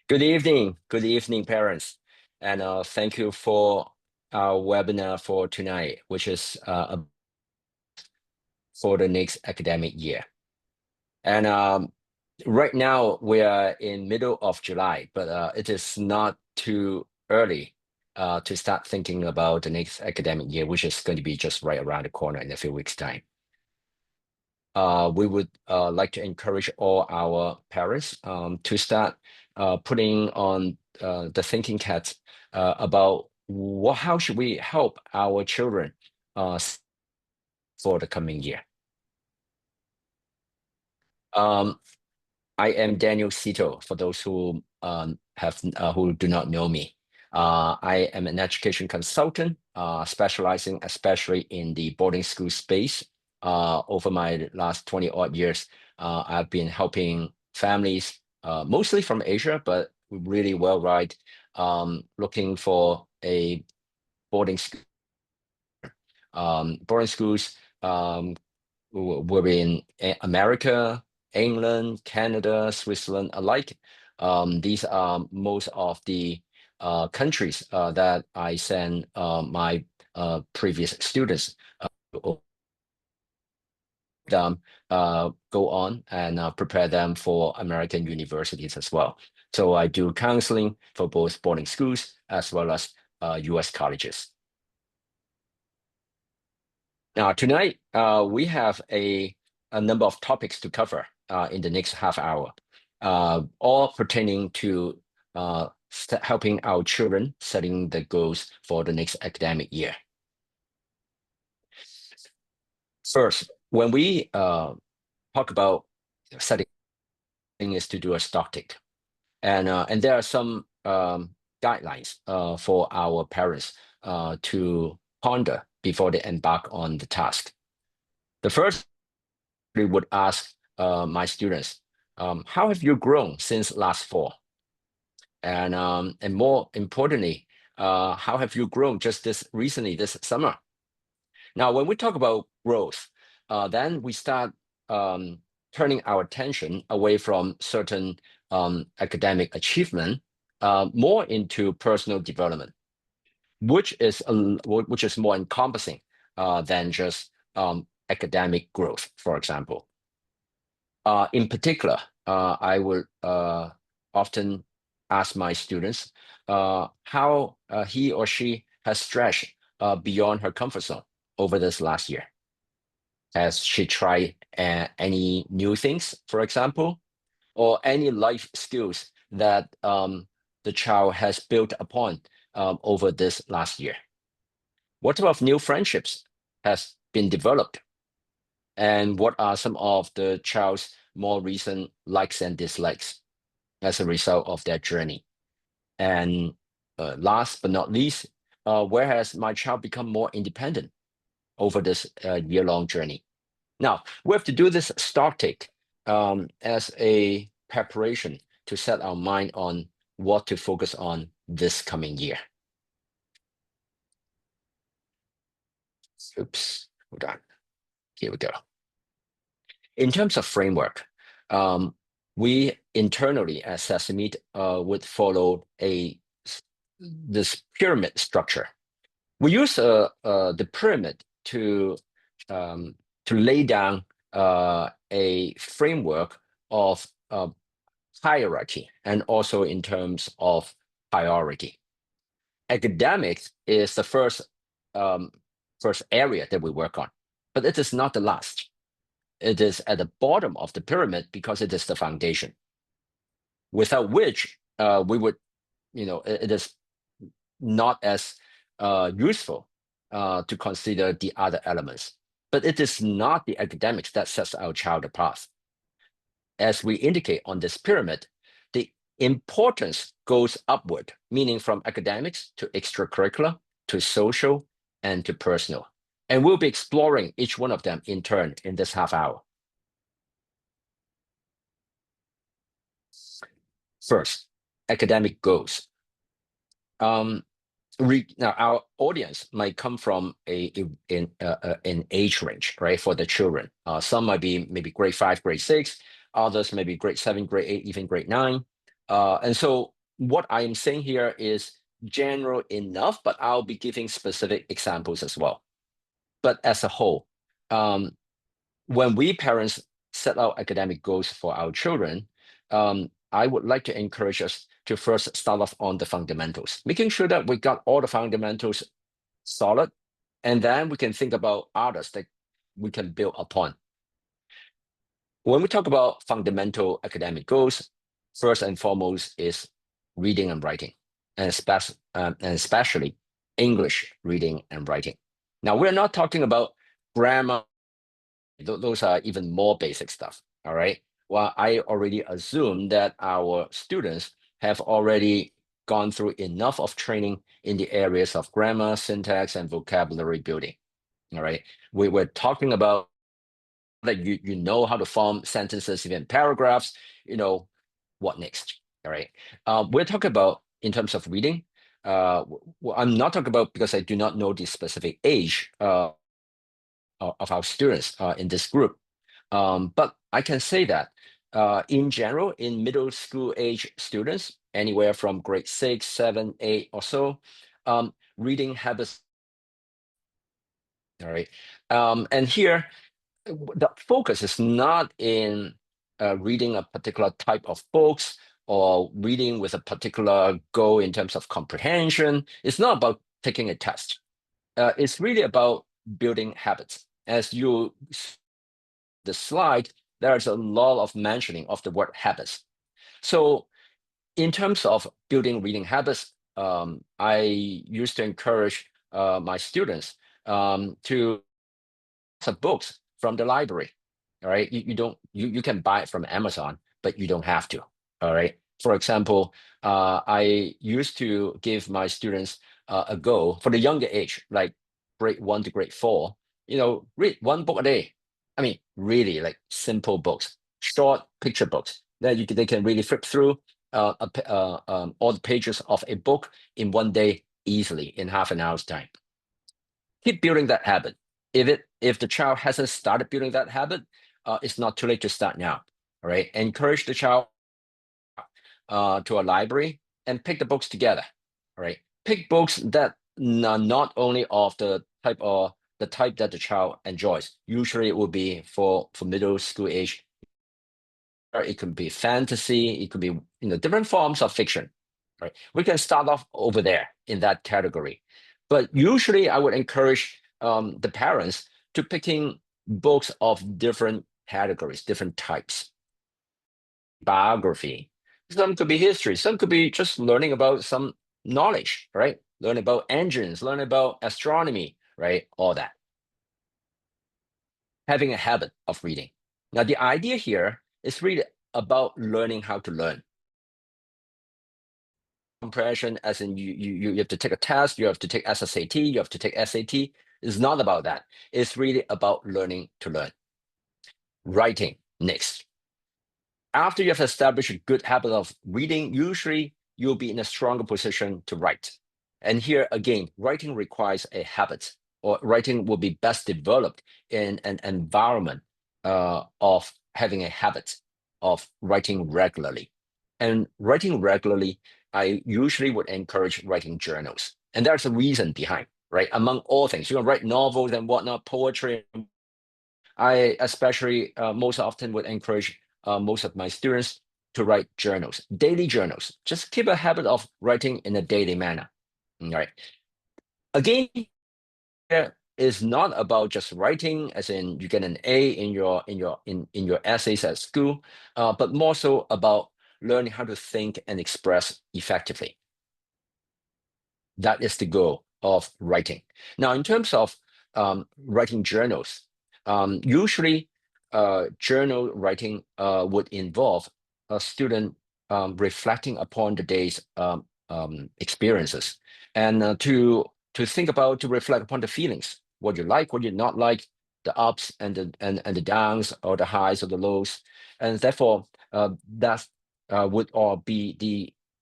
Good evening, parents, and thank you for our webinar for tonight, which is for the next academic year. And right now we are in middle of July, but it is not too early to start thinking about the next academic year, which is going to be just right around the corner in a few weeks' time. We would like to encourage all our parents to start putting on the thinking caps about how should we help our children for the coming year. Um, I am Daniel Sito, for those who who do not know me. I am an education consultant, specializing especially in the boarding school space. Over my last 20 odd years, I've been helping families, mostly from Asia, but really worldwide, looking for a boarding school. Boarding schools were in America, England, Canada, Switzerland alike. These are most of the countries that I send my previous students go on and prepare them for American universities as well. So I do counseling for both boarding schools as well as US colleges. Now, tonight, we have a number of topics to cover in the next half hour, all pertaining to helping our children setting the goals for the next academic year. First, when we talk about setting is to do a stock take, and there are some guidelines for our parents to ponder before they embark on the task. The first we would ask my students, how have you grown since last fall? And more importantly, how have you grown just this recently, this summer? Now, when we talk about growth, then we start turning our attention away from certain academic achievement, more into personal development, which is more encompassing than just academic growth, for example. In particular, I would often ask my students how he or she has stretched beyond her comfort zone over this last year. Has she tried any new things, for example, or any life skills that the child has built upon over this last year? What type of new friendships has been developed? And what are some of the child's more recent likes and dislikes as a result of their journey? And last but not least, where has my child become more independent over this year-long journey? Now, we have to do this stock take as a preparation to set our mind on what to focus on this coming year. Oops, hold on. Here we go. In terms of framework, we internally at Sesameed would follow this pyramid structure. We use the pyramid to lay down a framework of hierarchy and also in terms of priority. Academics is the first area that we work on, but it is not the last. It is at the bottom of the pyramid because it is the foundation, without which we would, it is not as useful to consider the other elements. But it is not the academics that sets our child apart. As we indicate on this pyramid, the importance goes upward, meaning from academics to extracurricular, to social, and to personal. And we'll be exploring each one of them in turn in this half hour. First, academic goals. Now, our audience might come from an age range, right, for the children. Some might be maybe grade 5, grade 6, others maybe grade 7, grade 8, even grade 9. And so what I am saying here is general enough, but I'll be giving specific examples as well. But as a whole, when we parents set out academic goals for our children, I would like to encourage us to first start off on the fundamentals, making sure that we got all the fundamentals solid, and then we can think about others that we can build upon. When we talk about fundamental academic goals, first and foremost is reading and writing, and especially English reading and writing. Now, we're not talking about grammar. Those are even more basic stuff, all right? Well, I already assume that our students have already gone through enough of training in the areas of grammar, syntax, and vocabulary building, all right? We were talking about that you know how to form sentences, even paragraphs, what next, all right? We're talking about in terms of reading. I'm not talking about because I do not know the specific age of our students in this group. But I can say that in general, in middle school age students, anywhere from grade 6, 7, 8 or so, reading habits, all right? And here, the focus is not in reading a particular type of books or reading with a particular goal in terms of comprehension. It's not about taking a test. It's really about building habits. As you the slide, there's a lot of mentioning of the word habits. So in terms of building reading habits, I used to encourage my students to some books from the library. All right, you can buy it from Amazon, but you don't have to. All right. For example, I used to give my students a goal for the younger age, like grade 1 to grade 4. Read one book a day. I mean, really like simple books, short picture books that they can really flip through all the pages of a book in one day easily in half an hour's time. Keep building that habit. If the child hasn't started building that habit, it's not too late to start now. All right. Encourage the child to a library and pick the books together. All right. Pick books that are not only of the type that the child enjoys. Usually it will be for middle school age. It could be fantasy, it could be different forms of fiction. Right. We can start off over there in that category. But usually I would encourage the parents to picking books of different categories, different types. Biography. Some could be history. Some could be just learning about some knowledge, right? Learn about engines, learn about astronomy, right? All that. Having a habit of reading. Now, the idea here is really about learning how to learn. Comprehension, as in you have to take a test, you have to take SSAT, you have to take SAT. It's not about that. It's really about learning to learn. Writing next. After you have established a good habit of reading, usually you'll be in a stronger position to write. And here again, writing requires a habit, or writing will be best developed in an environment of having a habit of writing regularly. And writing regularly, I usually would encourage writing journals. And there's a reason behind, right? Among all things, you can write novels and whatnot, poetry. I especially most often would encourage most of my students to write journals, daily journals. Just keep a habit of writing in a daily manner. All right. Again, is not about just writing, as in you get an A in your essays at school, but more so about learning how to think and express effectively. That is the goal of writing. Now, in terms of writing journals, usually journal writing would involve a student reflecting upon the day's experiences and to think about, to reflect upon the feelings, what you like, what you not like, the ups and the downs, or the highs or the lows, and therefore that would all be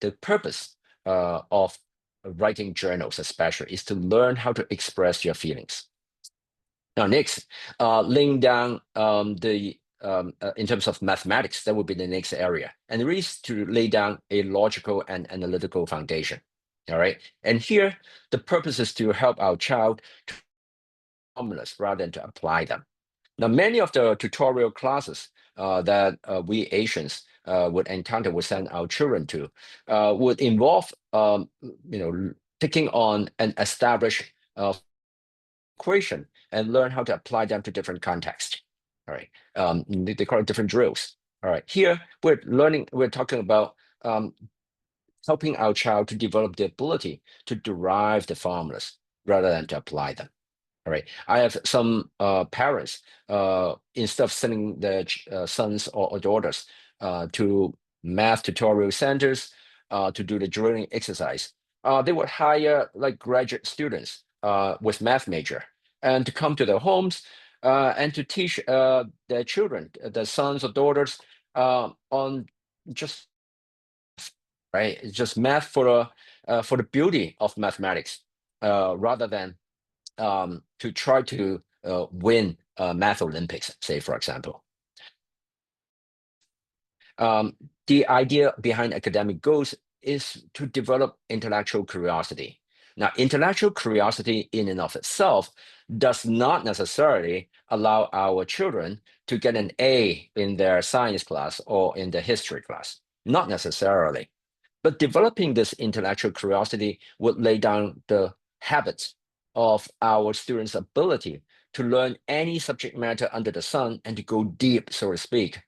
the purpose of writing journals, especially, is to learn how to express your feelings. Now, next, laying down the in terms of mathematics, that would be the next area. And it is to lay down a logical and analytical foundation. All right. And here, the purpose is to help our child to formulas rather than to apply them. Now, many of the tutorial classes that we Asians would encounter, would send our children to, would involve, taking on an established equation and learn how to apply them to different contexts. All right, they call it different drills. All right, here we're talking about helping our child to develop the ability to derive the formulas rather than to apply them. All right, I have some parents, instead of sending their sons or daughters to math tutorial centers to do the drilling exercise, they would hire like graduate students with math major and to come to their homes and to teach their children, their sons or daughters, on just right, it's just math for the beauty of mathematics, rather than to try to win math Olympics, say, for example. The idea behind academic goals is to develop intellectual curiosity. Now, intellectual curiosity in and of itself does not necessarily allow our children to get an A in their science class or in the history class. Not necessarily. But developing this intellectual curiosity would lay down the habits of our students' ability to learn any subject matter under the sun and to go deep, so to speak,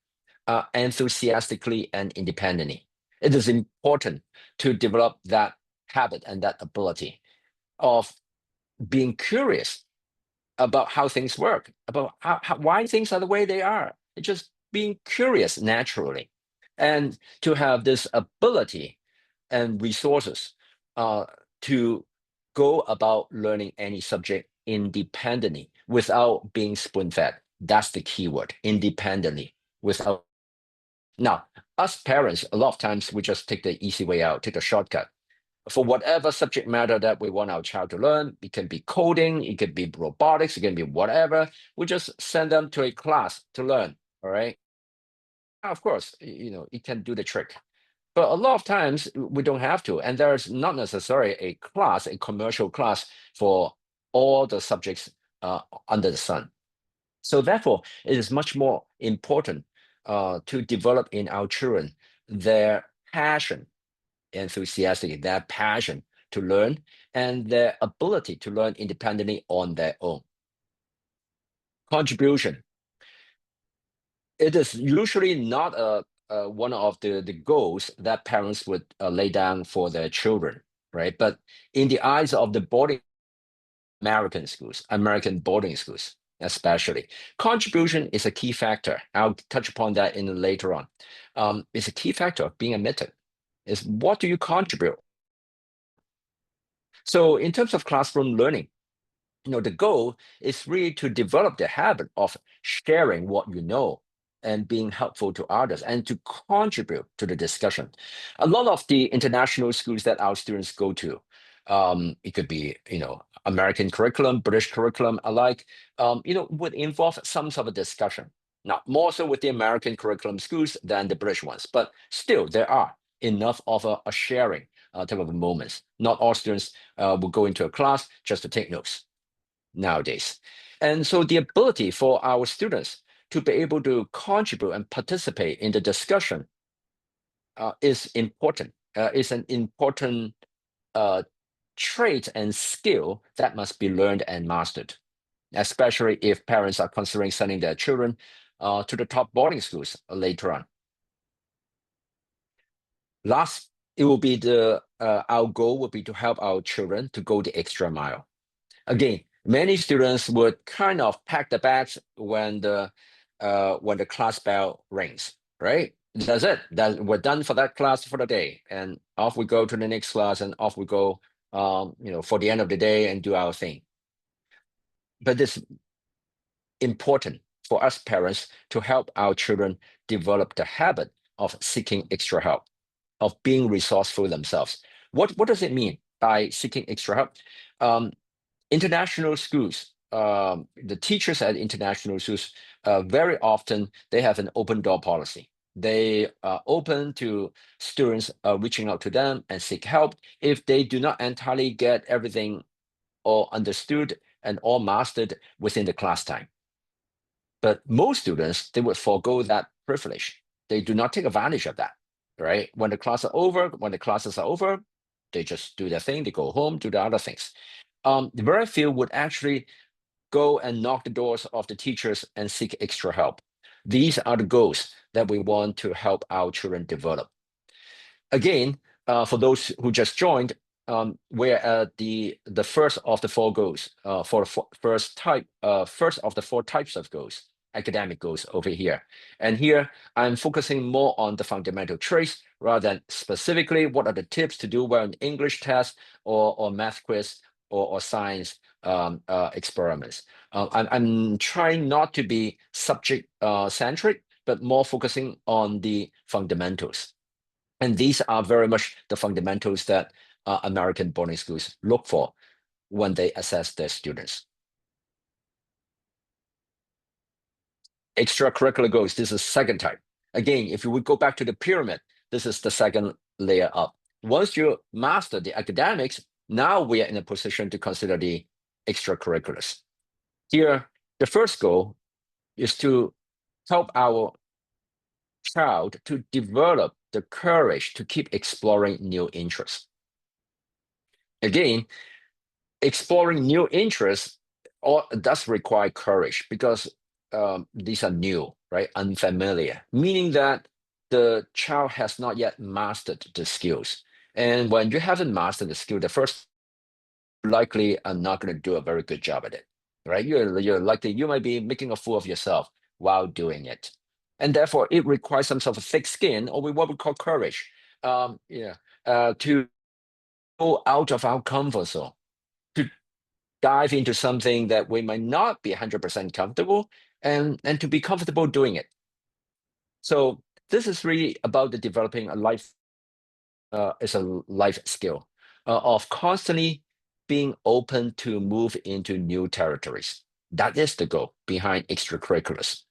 enthusiastically and independently. It is important to develop that habit and that ability of being curious about how things work, about why things are the way they are. It's just being curious naturally. And to have this ability and resources to go about learning any subject independently without being spoon-fed. That's the key word, independently, without. Now, us parents, a lot of times we just take the easy way out, take the shortcut. For whatever subject matter that we want our child to learn, it can be coding, it can be robotics, it can be whatever. We just send them to a class to learn. All right. Of course, it can do the trick. But a lot of times we don't have to, and there's not necessarily a class, a commercial class for all the subjects under the sun. So therefore, it is much more important to develop in our children their passion, enthusiastic, their passion to learn, and their ability to learn independently on their own. Contribution. It is usually not one of the goals that parents would lay down for their children, right? But in the eyes of the American boarding schools, especially, contribution is a key factor. I'll touch upon that in later on. It's a key factor of being admitted. Is what do you contribute? So in terms of classroom learning, the goal is really to develop the habit of sharing what you know and being helpful to others and to contribute to the discussion. A lot of the international schools that our students go to, it could be, American curriculum, British curriculum alike, would involve some sort of discussion. Now, more so with the American curriculum schools than the British ones, but still there are enough of a sharing type of moments. Not all students will go into a class just to take notes nowadays. And so the ability for our students to be able to contribute and participate in the discussion is important, is an important trait and skill that must be learned and mastered, especially if parents are considering sending their children to the top boarding schools later on. Last, it will be our goal will be to help our children to go the extra mile. Again, many students would kind of pack the bags when the class bell rings, right? That's it. We're done for that class for the day, and off we go to the next class, and off we go, for the end of the day and do our thing. But it's important for us parents to help our children develop the habit of seeking extra help, of being resourceful themselves. What does it mean by seeking extra help? International schools the teachers at international schools, very often they have an open door policy. They are open to students reaching out to them and seek help if they do not entirely get everything all understood and all mastered within the class time. But most students, they would forego that privilege. They do not take advantage of that, right? When the classes are over, they just do their thing, they go home, do the other things. Very few would actually go and knock the doors of the teachers and seek extra help. These are the goals that we want to help our children develop. Again, for those who just joined, we're at the first of the four goals. For the first of the four types of goals, academic goals over here. And here I'm focusing more on the fundamental traits rather than specifically what are the tips to do well in English test or math quiz or science experiments. I'm trying not to be subject centric, but more focusing on the fundamentals. And these are very much the fundamentals that American boarding schools look for when they assess their students. Extracurricular goals, this is second type. Again, if you would go back to the pyramid, this is the second layer up. Once you master the academics, now we are in a position to consider the extracurriculars. Here, the first goal is to help our child to develop the courage to keep exploring new interests. Again, exploring new interests does require courage because these are new, right? Unfamiliar, meaning that the child has not yet mastered the skills. And when you haven't mastered the skill, the first likely are not going to do a very good job at it, right? You're likely, you might be making a fool of yourself while doing it. And therefore, it requires some sort of thick skin, or what we call courage, to go out of our comfort zone, to dive into something that we might not be 100% comfortable and to be comfortable doing it. So this is really about the developing a life is a life skill of constantly being open to move into new territories. That is the goal behind extracurriculars,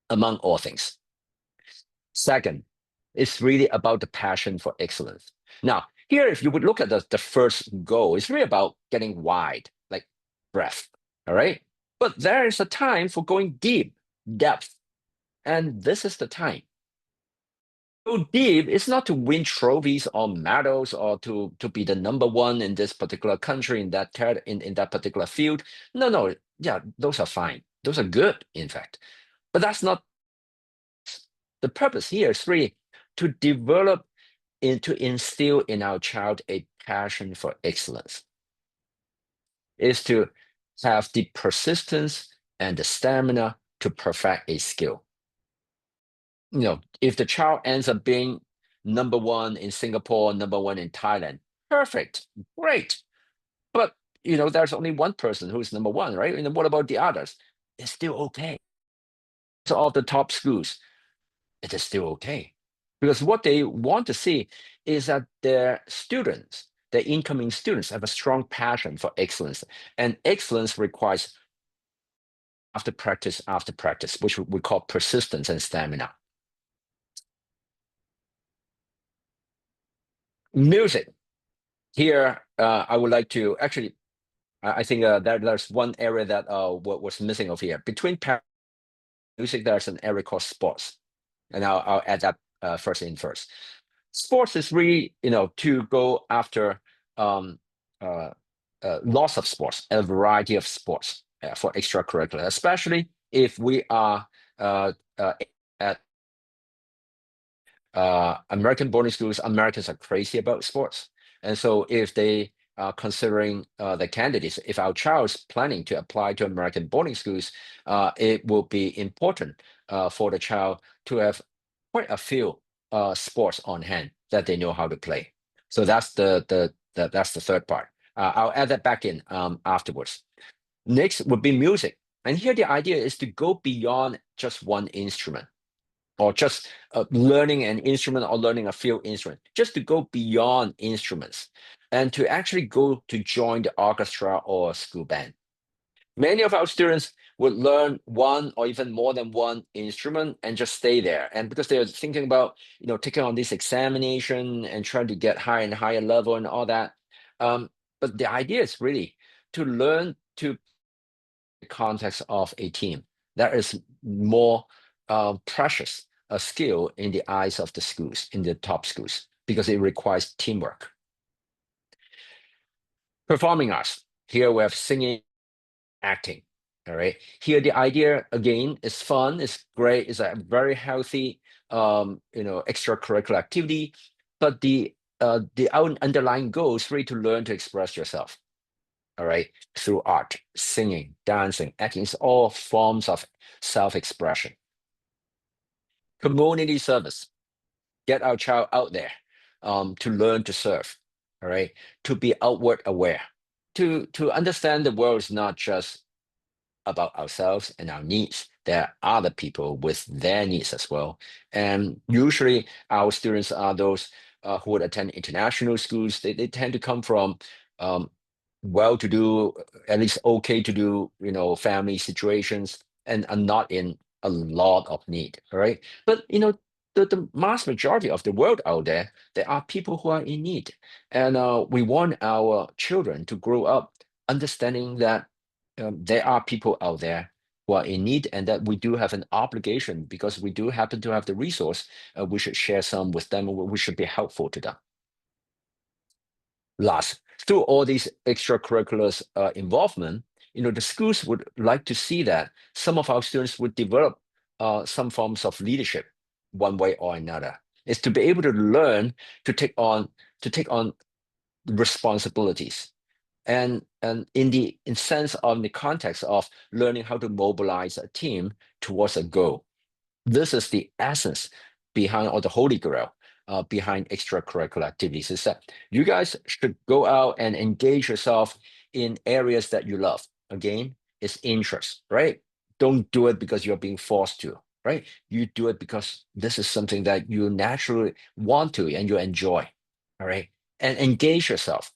among all things. Second, it's really about the passion for excellence. Now, here, if you would look at the first goal, it's really about getting wide, like breadth, all right? But there is a time for going deep, depth, and this is the time. Go deep is not to win trophies or medals or to be the number one in this particular country in that particular field. No, yeah, those are fine. Those are good, in fact. But that's not the purpose here is really to develop and to instill in our child a passion for excellence. Is to have the persistence and the stamina to perfect a skill. If the child ends up being number one in Singapore, number one in Thailand, perfect, great. But there's only one person who's number one, right? And what about the others? It's still okay. So all the top schools, it is still okay. Because what they want to see is that their students, their incoming students, have a strong passion for excellence. And excellence requires after practice, which we call persistence and stamina. Music. Here, I would like to actually, I think there's one area that was missing over here. Between music, there's an area called sports. And I'll add that first. Sports is really, to go after lots of sports, a variety of sports for extracurricular, especially if we are at American boarding schools. Americans are crazy about sports. And so if they are considering the candidates, if our child is planning to apply to American boarding schools, it will be important for the child to have quite a few sports on hand that they know how to play. So that's the third part. I'll add that back in afterwards. Next would be music. And here the idea is to go beyond just one instrument or just learning an instrument or learning a field instrument, just to go beyond instruments and to actually go to join the orchestra or school band. Many of our students would learn one or even more than one instrument and just stay there. And because they're thinking about, taking on this examination and trying to get higher and higher level and all that. But the idea is really to learn to the context of a team. That is more precious a skill in the eyes of the schools, in the top schools, because it requires teamwork. Performing arts. Here we have singing, acting. All right. Here the idea again is fun, it's great, it's a very healthy extracurricular activity, but the underlying goal is really to learn to express yourself. All right, through art, singing, dancing, acting, it's all forms of self-expression. Community service. Get our child out there to learn to serve. All right, to be outward aware, to understand the world is not just about ourselves and our needs. There are other people with their needs as well. And usually our students are those who would attend international schools. They tend to come from um, well-to-do, at least okay to do, family situations, and are not in a lot of need, all right? But, the mass majority of the world out there are people who are in need. And we want our children to grow up understanding that there are people out there who are in need, and that we do have an obligation, because we do happen to have the resource. We should share some with them. We should be helpful to them. Last, through all these extracurriculars involvement, the schools would like to see that some of our students would develop some forms of leadership, one way or another. Is to be able to learn to take on responsibilities, and in sense of the context of learning how to mobilize a team towards a goal. This is the essence behind, or the holy grail behind extracurricular activities, is that you guys should go out and engage yourself in areas that you love. Again, it's interest, right? Don't do it because you're being forced to, right? You do it because this is something that you naturally want to and you enjoy, all right? And engage yourself.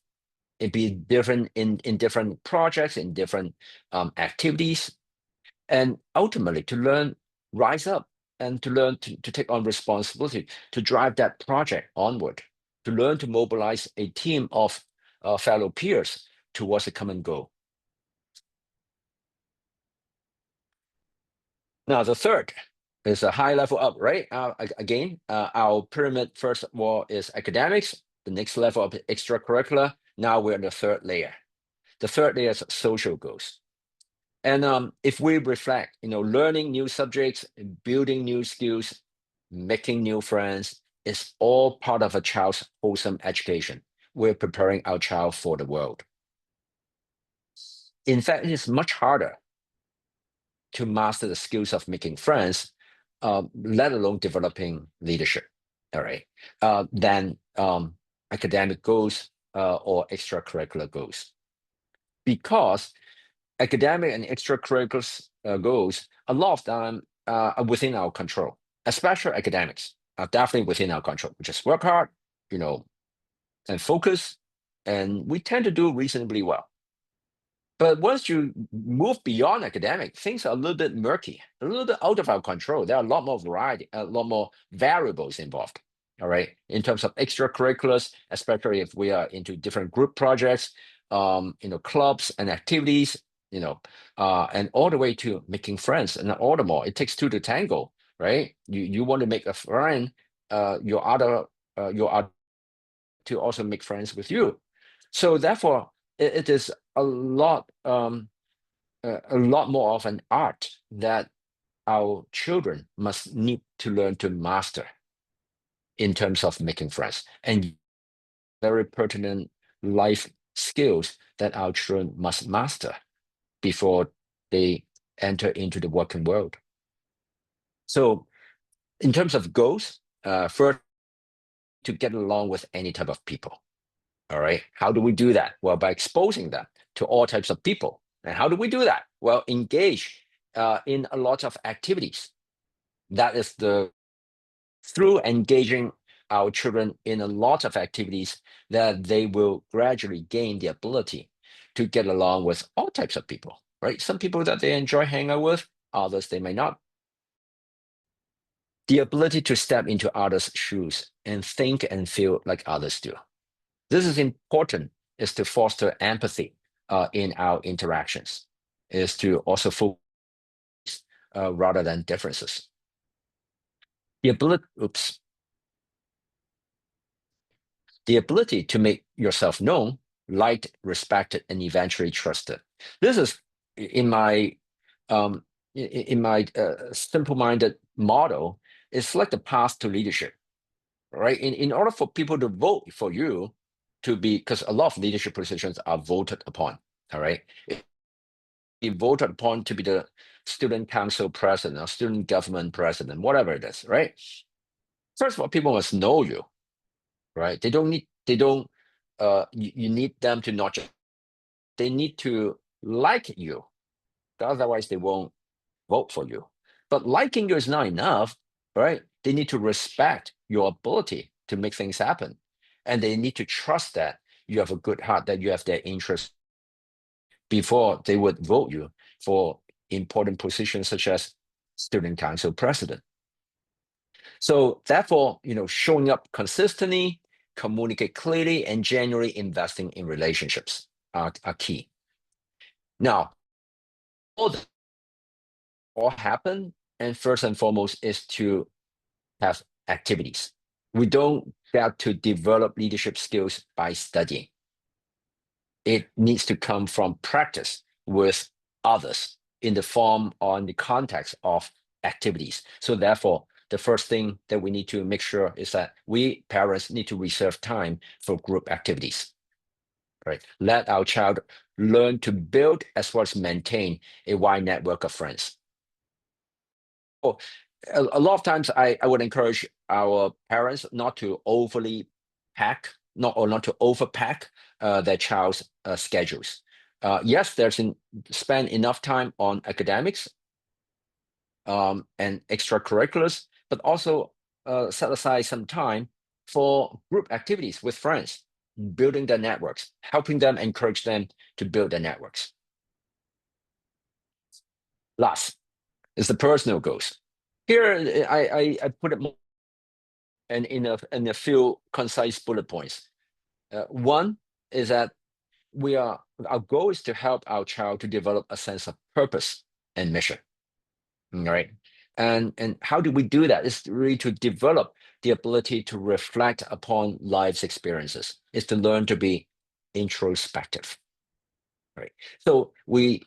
It be different in different projects, in different activities, and ultimately to learn, rise up, and to learn to take on responsibility, to drive that project onward, to learn to mobilize a team of fellow peers towards a common goal. Now, the third is a high level up, right? Again, our pyramid, first of all, is academics. The next level of extracurricular. Now we're in the third layer. The third layer is social goals. And if we reflect, learning new subjects, building new skills, making new friends is all part of a child's wholesome education. We're preparing our child for the world. In fact, it is much harder to master the skills of making friends, let alone developing leadership, all right, than academic goals or extracurricular goals. Because academic and extracurricular goals, a lot of them are within our control, especially academics are definitely within our control. We just work hard, and focus, and we tend to do reasonably well. But once you move beyond academic, things are a little bit murky, a little bit out of our control. There are a lot more variety, a lot more variables involved. All right, in terms of extracurriculars, especially if we are into different group projects, clubs and activities, and all the way to making friends, and all the more. It takes two to tango, right? You want to make a friend, your other to also make friends with you. So therefore, it is a lot more of an art that our children must need to learn to master in terms of making friends, and very pertinent life skills that our children must master before they enter into the working world. So in terms of goals, first, to get along with any type of people. All right. How do we do that? Well, by exposing them to all types of people. And how do we do that? Well, engage in a lot of activities. That is through engaging our children in a lot of activities, that they will gradually gain the ability to get along with all types of people. right? Some people that they enjoy hanging out with, others they may not. The ability to step into others' shoes and think and feel like others do. This is important, is to foster empathy in our interactions, is to also focus rather than differences. The ability to make yourself known, liked, respected, and eventually trusted. This is in my simple-minded model. It's like the path to leadership, right? In order for people to vote for you to be, because a lot of leadership positions are voted upon, all right? If you voted upon to be the student council president or student government president, whatever it is, right? First of all, people must know you, right? You need them to not just, they need to like you. Otherwise, they won't vote for you. But liking you is not enough, right? They need to respect your ability to make things happen. And they need to trust that you have a good heart, that you have their interest before they would vote you for important positions such as student council president. So therefore, showing up consistently, communicate clearly, and genuinely investing in relationships are key. Now, all happen, and first and foremost is to have activities. We don't get to develop leadership skills by studying. It needs to come from practice with others in the form or in the context of activities. So therefore, the first thing that we need to make sure is that we parents need to reserve time for group activities, right? Let our child learn to build as well as maintain a wide network of friends. Oh, a lot of times I would encourage our parents not to overly pack, not to overpack their child's schedules. Yes, spend enough time on academics and extracurriculars, but also set aside some time for group activities with friends, building their networks, helping them, encourage them to build their networks. Last is the personal goals. Here, I put it more and in a few concise bullet points. One is that our goal is to help our child to develop a sense of purpose and mission. All right. And how do we do that? It's really to develop the ability to reflect upon life's experiences. It's to learn to be introspective. Right. So we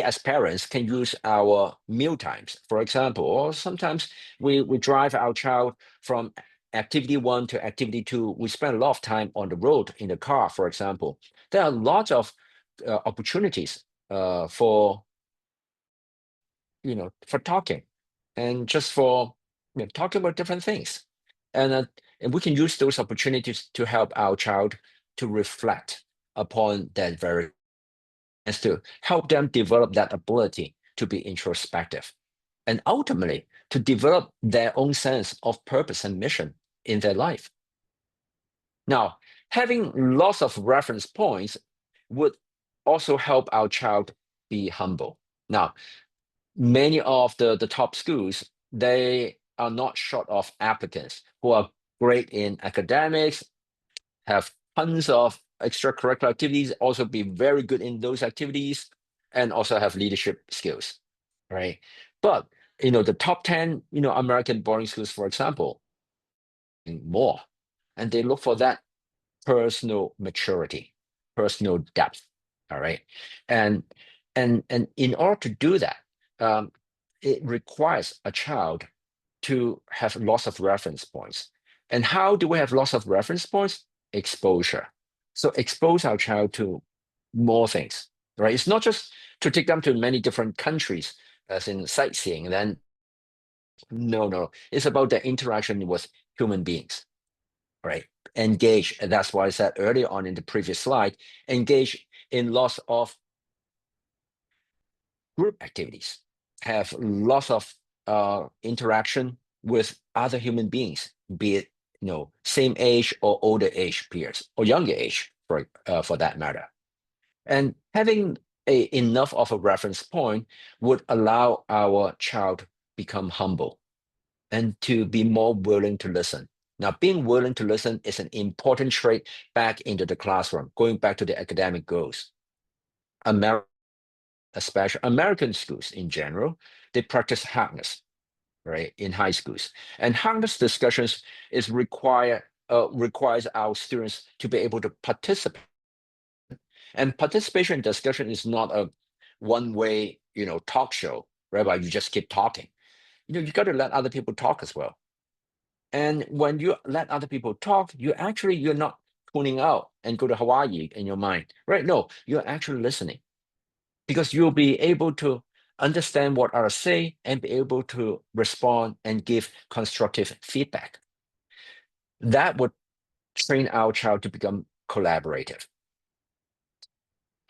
as parents can use our meal times, for example, or sometimes we drive our child from activity one to activity two. We spend a lot of time on the road in the car, for example. There are lots of opportunities for for talking and just for talking about different things, and we can use those opportunities to help our child to reflect upon that very, is to help them develop that ability to be introspective and ultimately to develop their own sense of purpose and mission in their life. Now, having lots of reference points would also help our child be humble. Now, many of the top schools, they are not short of applicants who are great in academics, have tons of extracurricular activities, also be very good in those activities, and also have leadership skills, right? But the top 10, American boarding schools, for example, more, and they look for that personal maturity, personal depth. All right, and and in order to do that, it requires a child to have lots of reference points. And how do we have lots of reference points? Exposure. So expose our child to more things, right? It's not just to take them to many different countries, as in sightseeing. And then, no, it's about the interaction with human beings, right? Engage, and that's why I said earlier on in the previous slide, engage in lots of group activities, have lots of interaction with other human beings, be it same age or older age peers or younger age for that matter. And having enough of a reference point would allow our child become humble and to be more willing to listen. Now, being willing to listen is an important trait back into the classroom, going back to the academic goals. America, especially American schools in general, they practice hardness, right, in high schools. And hardness discussions requires our students to be able to participate. And participation in discussion is not a one-way, talk show, whereby you just keep talking. You got to let other people talk as well. And when you let other people talk, you're not tuning out and go to Hawaii in your mind, right? No, you're actually listening because you'll be able to understand what others say and be able to respond and give constructive feedback. That would train our child to become collaborative.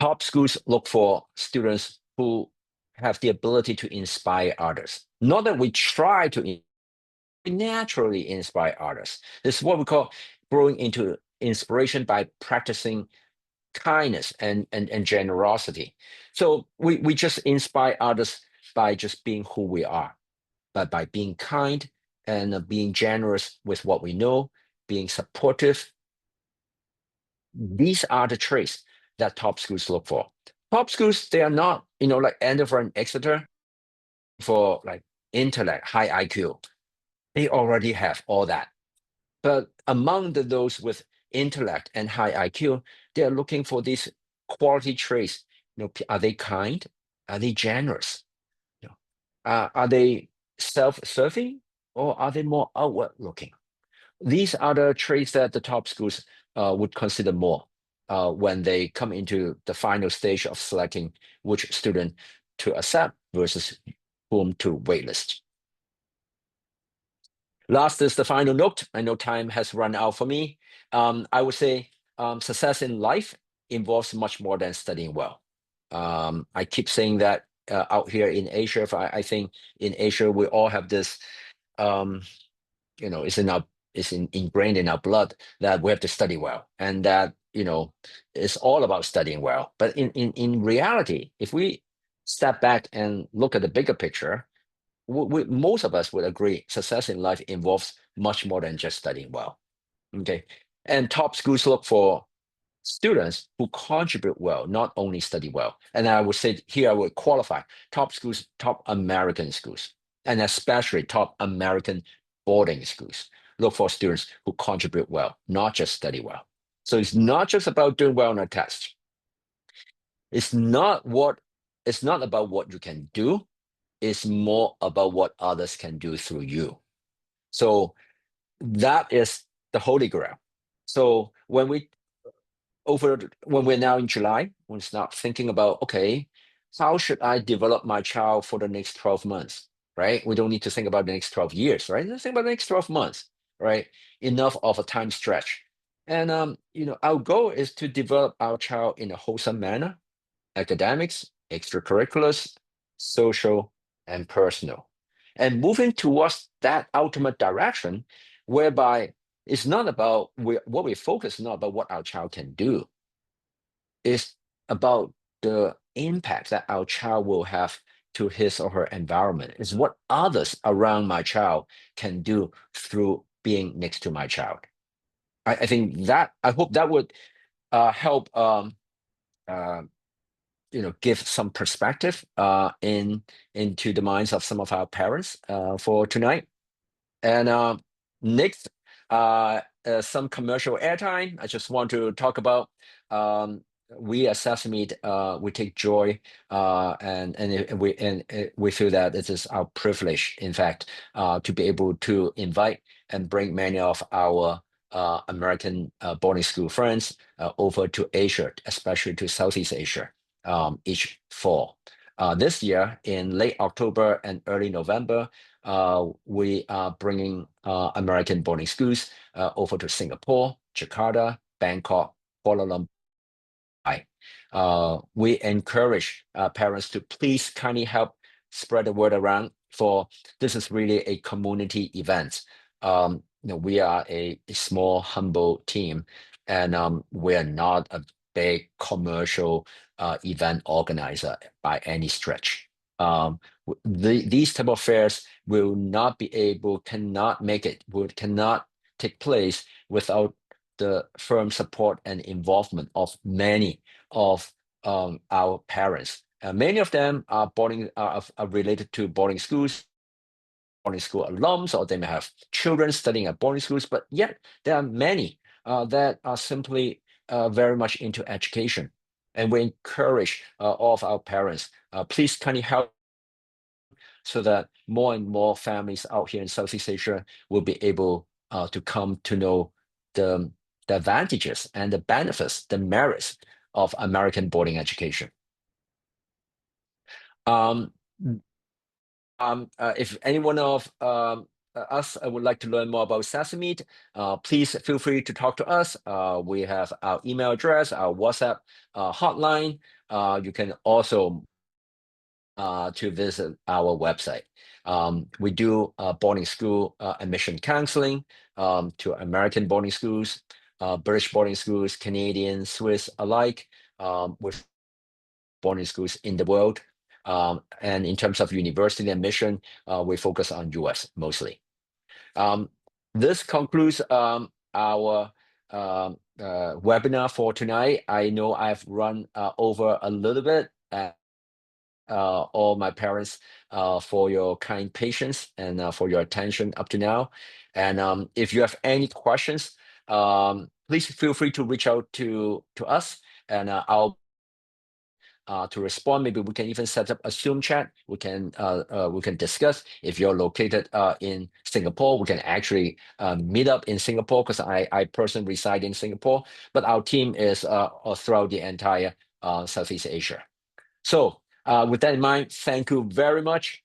Top schools look for students who have the ability to inspire others. Not that we try to naturally inspire others. This is what we call growing into inspiration by practicing kindness and generosity. So we just inspire others by just being who we are, but by being kind and being generous with what we know, being supportive. These are the traits that top schools look for. Top schools, they are not, like Andover and Exeter for like intellect, high IQ. They already have all that. But among those with intellect and high IQ, they're looking for these quality traits. Are they kind? Are they generous? Are they self-serving, or are they more outward-looking? These are the traits that the top schools would consider more when they come into the final stage of selecting which student to accept versus whom to waitlist. Last is the final note. I know time has run out for me. I would say success in life involves much more than studying well. I keep saying that out here in Asia. I think in Asia we all have this. It's ingrained in our blood that we have to study well, and that it's all about studying well. But in reality, if we step back and look at the bigger picture, most of us would agree success in life involves much more than just studying well. Okay. And top schools look for students who contribute well, not only study well. And I would say here, I would qualify top schools, top American schools, and especially top American boarding schools. Look for students who contribute well, not just study well. So it's not just about doing well on a test. It's not about what you can do. It's more about what others can do through you. So that is the holy grail. So when we're now in July, we start thinking about, okay, how should I develop my child for the next 12 months, right? We don't need to think about the next 12 years, right? Let's think about the next 12 months, right? Enough of a time stretch. And our goal is to develop our child in a wholesome manner, academics, extracurriculars, social, and personal. And moving towards that ultimate direction, whereby it's not about what we focus, not about what our child can do, it's about the impact that our child will have to his or her environment. It's what others around my child can do through being next to my child. I think that I hope that would help uh, give some perspective into the minds of some of our parents for tonight. And next, some commercial airtime. I just want to talk about we at Sesameed, we take joy and we feel that it is our privilege, in fact, to be able to invite and bring many of our American boarding school friends over to Asia, especially to Southeast Asia, each fall. This year, in late October and early November, we are bringing American boarding schools over to Singapore, Jakarta, Bangkok, Kuala Lumpur. We encourage parents to please kindly help spread the word around, for this is really a community event. We are a small, humble team, and we are not big commercial event organizer by any stretch. These type of fairs will not be able, cannot make it, cannot take place without the firm support and involvement of many of our parents. Many of them are are related to boarding schools, boarding school alums, or they may have children studying at boarding schools, but yet there are many that are simply very much into education. And we encourage all of our parents, please kindly help so that more and more families out here in Southeast Asia will be able to come to know the, the advantages and the benefits, the merits of American boarding education. Um, if anyone of us would like to learn more about Sesameed, please feel free to talk to us. We have our email address, our WhatsApp hotline. You can also to visit our website. We do boarding school admission counseling to American boarding schools, British boarding schools, Canadian, Swiss alike, with boarding schools in the world. And in terms of university admission, we focus on US mostly. This concludes our webinar for tonight. I know I've run over a little bit. All my parents for your kind patience and for your attention up to now. And if you have any questions, please feel free to reach out to us, and I'll to respond. Maybe we can even set up a Zoom chat. We can discuss. If you're located in Singapore, we can actually meet up in Singapore, because I personally reside in Singapore, but our team is throughout the entire Southeast Asia. So with that in mind, thank you very much.